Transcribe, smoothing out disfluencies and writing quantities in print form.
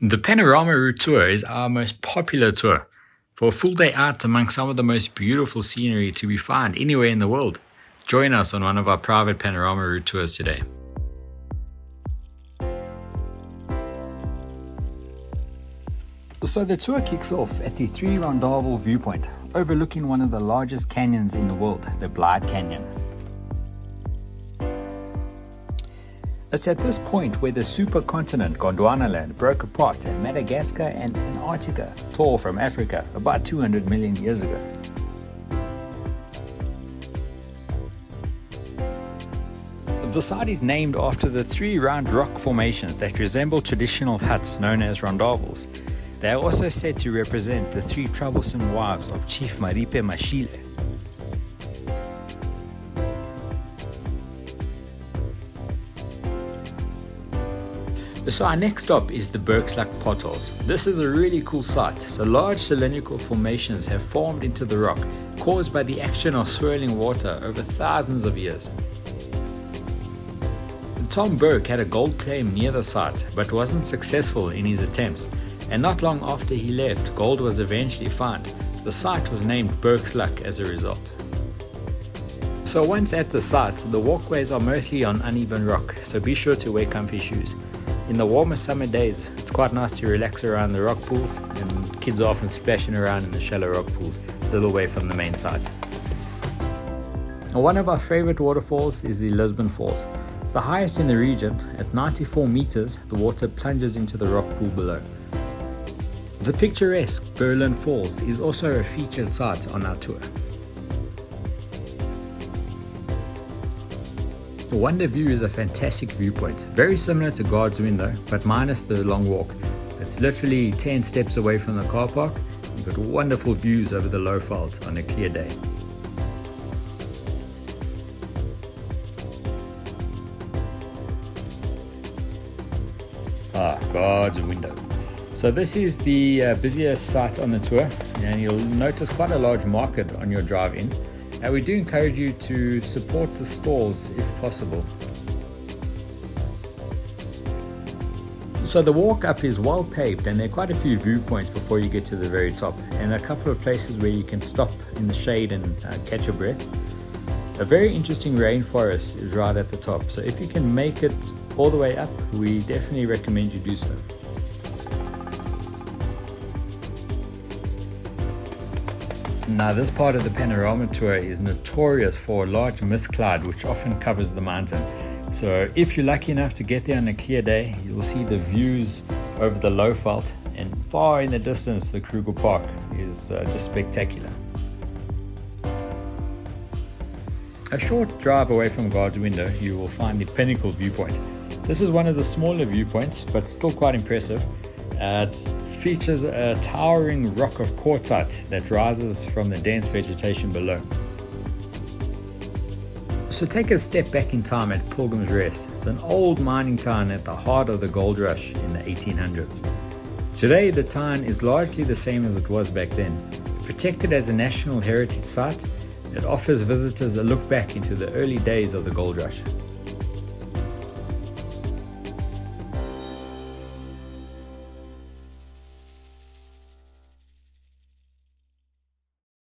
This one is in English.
The Panorama Route tour is our most popular tour. For a full day out among some of the most beautiful scenery to be found anywhere in the world. Join us on one of our private Panorama Route tours today. So the tour kicks off at the Three Rondawels viewpoint, overlooking one of the largest canyons in the world, the Blyde Canyon. It's at this point where the supercontinent Gondwanaland broke apart and Madagascar and Antarctica tore from Africa about 200 million years ago. The site is named after the three round rock formations that resemble traditional huts known as rondavels. They are also said to represent the three troublesome wives of Chief Maripe Mashile. So our next stop is the Bourke Potholes. This is a really cool site. So large cylindrical formations have formed into the rock, caused by the action of swirling water over thousands of years. Tom Bourke had a gold claim near the site, but wasn't successful in his attempts, and not long after he left, gold was eventually found. The site was named Bourke's Luck as a result. So once at the site, the walkways are mostly on uneven rock, so be sure to wear comfy shoes. In the warmer summer days, it's quite nice to relax around the rock pools, and kids are often splashing around in the shallow rock pools, a little away from the main site. One of our favorite waterfalls is the Lisbon Falls. It's the highest in the region. At 94 meters, the water plunges into the rock pool below. The picturesque Berlin Falls is also a featured site on our tour. The Wonder View is a fantastic viewpoint, very similar to God's Window, but minus the long walk. It's literally 10 steps away from the car park. You've got wonderful views over the low veldt on a clear day. God's Window. So this is the busiest site on the tour, and you'll notice quite a large market on your drive in. And we do encourage you to support the stalls if possible. So the walk up is well paved, and there are quite a few viewpoints before you get to the very top, and a couple of places where you can stop in the shade and catch your breath. A very interesting rainforest is right at the top, so if you can make it all the way up, we definitely recommend you do so. Now this part of the panorama tour is notorious for a large mist cloud which often covers the mountain. So if you're lucky enough to get there on a clear day, you'll see the views over the low veldt, and far in the distance the Kruger Park is just spectacular. A short drive away from God's Window, you will find the Pinnacle viewpoint. This is one of the smaller viewpoints, but still quite impressive. It features a towering rock of quartzite that rises from the dense vegetation below. So take a step back in time at Pilgrim's Rest. It's an old mining town at the heart of the gold rush in the 1800s. Today the town is largely the same as it was back then. Protected as a National Heritage Site, it offers visitors a look back into the early days of the gold rush.